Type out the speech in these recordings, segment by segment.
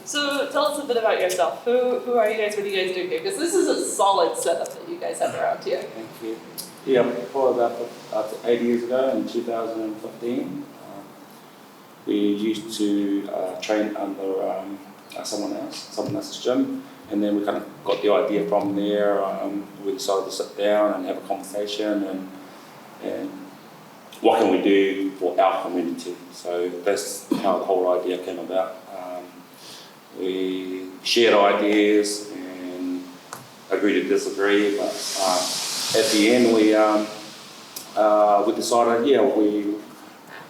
So tell us a bit about yourself. Who are you guys? What do you guys do here? Because this is a solid setup that you guys have around here. Thank you. Yeah, probably about 8 years ago in 2015, we used to train under someone else's gym, and then we kind of got the idea from there. We decided to sit down and have a conversation and what can we do for our community. So that's how the whole idea came about. We shared ideas and agreed to disagree, but at the end we decided, yeah,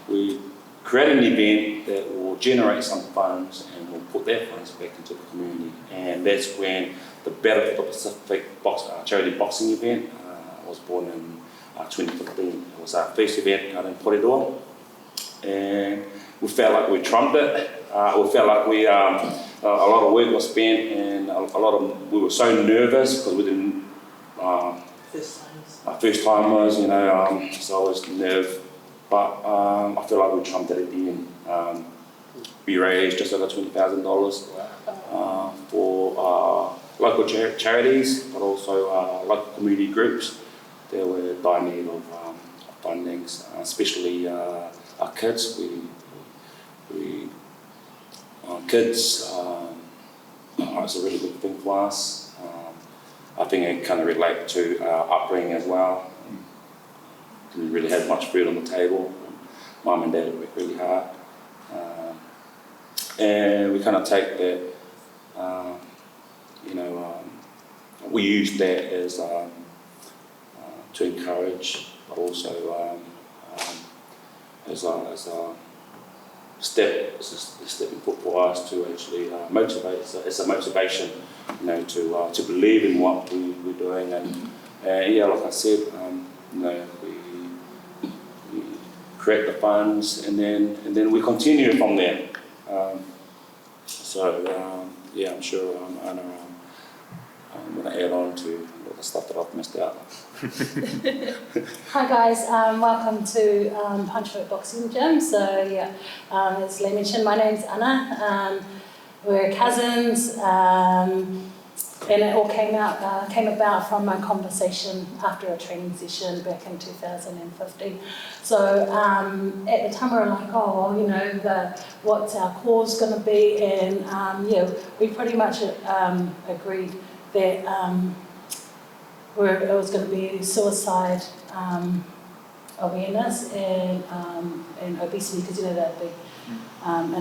we create an event that will generate some funds and we'll put that funds back into the community. And that's when the Battle for the Pacific charity boxing event was born in 2015. It was our first event out in Porirua, and we felt like we trumped it. We felt like a lot of work was spent, and we were so nervous because we didn't. First timers, you know, so I was nervous, but I feel like we trumped it at the end. We raised just over $20,000 for local charities, but also local community groups that were in need of fundings, especially our kids. Kids, it's a really good thing for us. I think it kind of relates to our upbringing as well. Didn't really have much food on the table. Mum and Dad worked really hard. And we kind of take that, we use that as to encourage, but also as a stepping foot for us to actually motivate. It's a motivation, you know, to believe in what we're doing. And yeah, like I said, we create the funds, and then we continue from there. Yeah, I'm sure I'm going to add on to all the stuff that I've missed out. Hi guys, welcome to Punchfit Boxing Gym. So yeah, as Lee mentioned, my name's Anna. We're cousins, and it all came about from a conversation after a training session back in 2015. So at the time we were like, oh, well, you know, what's our cause going to be? And yeah, we pretty much agreed that it was going to be suicide awareness and obesity, because you know that big.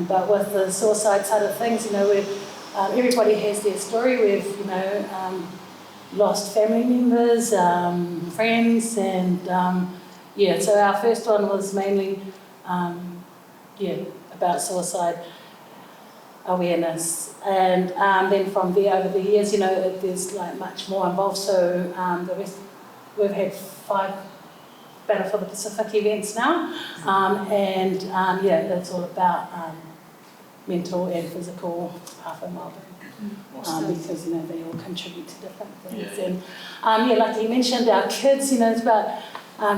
But with the suicide side of things, you know, everybody has their story. We've, you know, lost family members, friends, and yeah. So our first one was mainly, about suicide awareness, and then from there over the years, you know, there's like much more involved. So we've had 5 Battle for the Pacific events now, and yeah, that's all about mental and physical health and well-being, because you know they all contribute to different things. Yeah. And yeah, like you mentioned, our kids, you know, it's about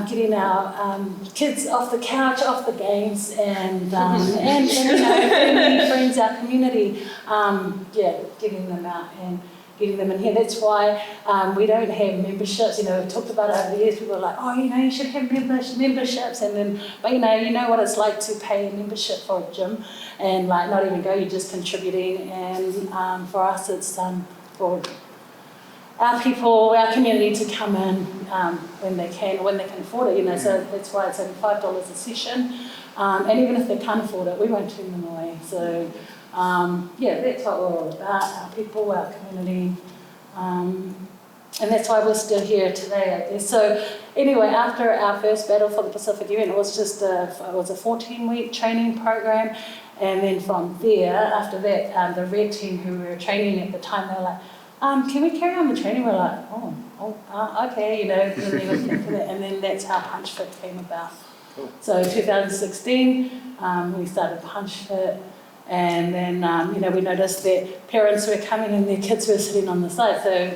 getting our kids off the couch, off the games, and you know, family, friends, our community, yeah, getting them out and getting them in here. That's why we don't have memberships. You know, we've talked about it over the years. People are like, oh, you know, you should have memberships, and then, but you know what it's like to pay a membership for a gym, and like not even go, you're just contributing. And for us, it's for our people, our community to come in when they can afford it. You know, so that's why it's only $5 a session, and even if they can't afford it, we won't turn them away. So. Yeah, that's what we're all about, our people, our community, and that's why we're still here today, I guess. So anyway, after our first Battle for the Pacific event, it was just a 14-week training program, and then from there, after that, the red team who we were training at the time, they were like, can we carry on the training? We're like, okay, you know, and then that's how Punchfit came about. Cool. So 2016, we started Punchfit. And then, you know, we noticed that parents were coming and their kids were sitting on the side. So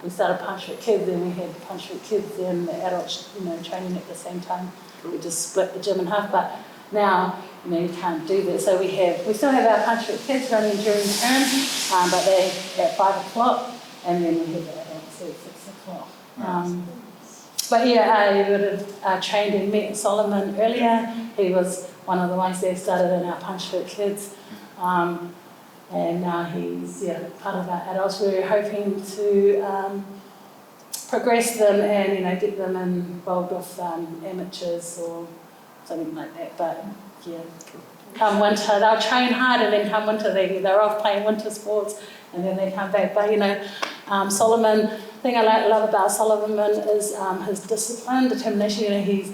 we started Punchfit Kids, and we had Punchfit Kids and the adults, you know, training at the same time. Cool. We just split the gym in half. But Now, you can't do that. So we still have our Punchfit kids running during term, but they at 5 o'clock, and then we have that at 6 o'clock. But yeah, you would have trained and met Solomon earlier. He was one of the ones that started in our Punchfit kids. And now he's part of our adults. We're hoping to progress them and get them involved with amateurs or something like that. But yeah, come winter they'll train hard, and then come winter they're off playing winter sports, and then they come back. But Solomon, the thing I love about Solomon is his discipline, determination. He's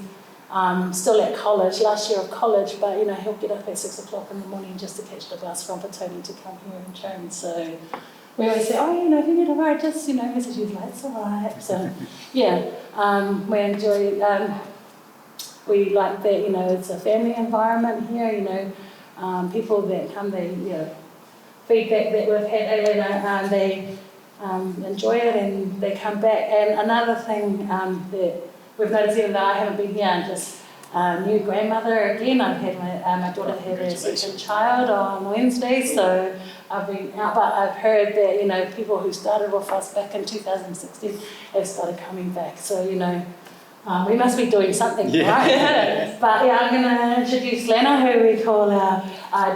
still at college, last year of college, but he'll get up at 6 o'clock in the morning just to catch the bus from Petone to come here and train. So we always say, if you need a ride, just message you, like, it's all right. So yeah, we enjoy. We like that, it's a family environment here. People that come, feedback that we've had, they enjoy it and they come back. And another thing that we've noticed, even though I haven't been here, I'm just new grandmother again. I've had my daughter had her second child on Wednesday, so I've been out. But I've heard that people who started with us back in 2016 have started coming back. So we must be doing something, right? But yeah, I'm going to introduce Lena, who we call our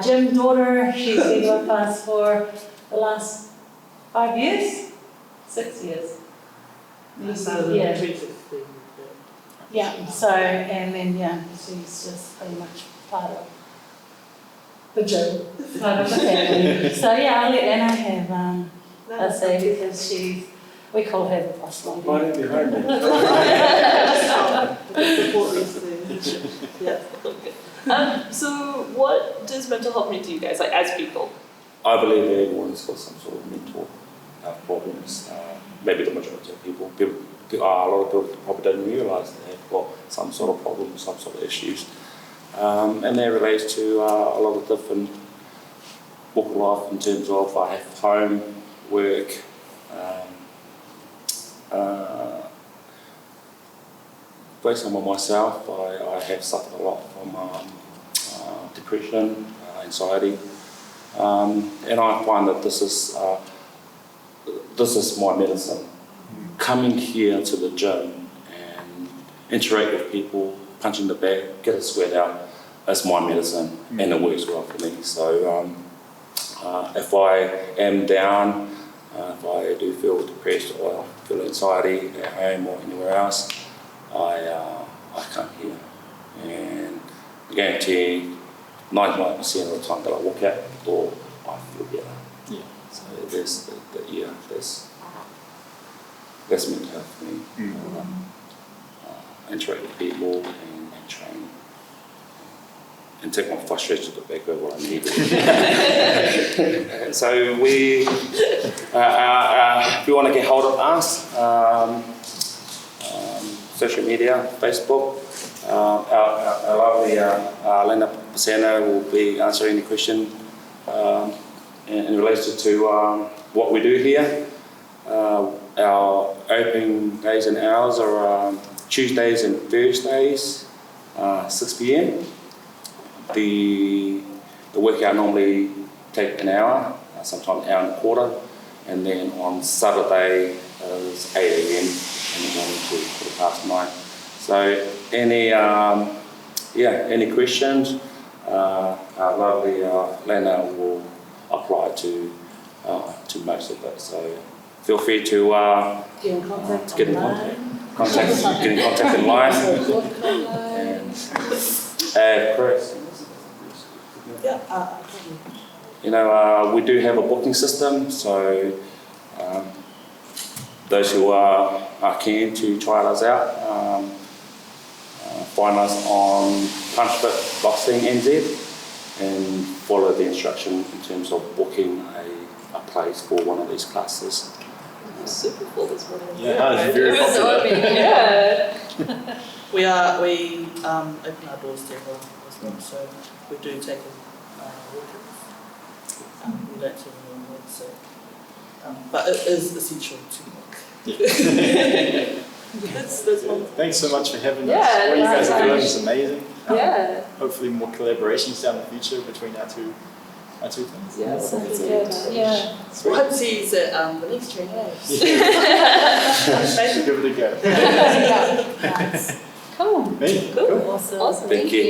gym daughter. She's been with us for the last 5 years, 6 years. Yeah. So and then she's just pretty much part of the gym, part of the family. So I'll let Lena have a say, because we call her the boss lady. Why don't you hide me? So what does mental health mean to you guys, like as people? I believe everyone's got some sort of mental problems. Maybe the majority of people, a lot of people probably don't realise they've got some sort of problem, some sort of issues. And that relates to a lot of different walk of life in terms of I have home, work, based on myself, I have suffered a lot from depression, anxiety, and I find that this is my medicine. Coming here to the gym and interact with people, punching the bag, get a sweat out, that's my medicine, and it works well for me. So if I am down, if I do feel depressed or feel anxiety at home or anywhere else, I come here, and I guarantee 99% of the time that I walk out the door, I feel better. Yeah. So that's mental health for me. Interact with people and train, and take my frustration to the back of what I need. So if you want to get hold of us, social media, Facebook, our lovely Lena Pisano will be answering any question in relation to what we do here. Our opening days and hours are Tuesdays and Thursdays, 6 p.m. The workout normally take an hour, sometimes an hour and a quarter, and then on Saturday is 8 a.m. in the morning to 9:15. So any questions, our lovely Lena will apply to most of it. So feel free to get in contact in live. And Chris. We do have a booking system, so those who are keen to try us out, find us on Punchfit Boxing NZ and follow the instruction in terms of booking a place for one of these classes. Super full this morning. Yeah, it's very popular. We open our doors to everyone as well, so we do take walk-ins. We don't take anyone with, so but it is essential to book. That's wonderful. Thanks so much for having us. Yeah, What you guys are doing nice. is amazing. Yeah. Hopefully more collaborations down the future between our two things. Yeah. Sounds good, yeah. Well, I hope to see you at the next training. Give it a go. Yeah, nice. Cool. Me? Cool. Cool. Awesome. Awesome. Thank you.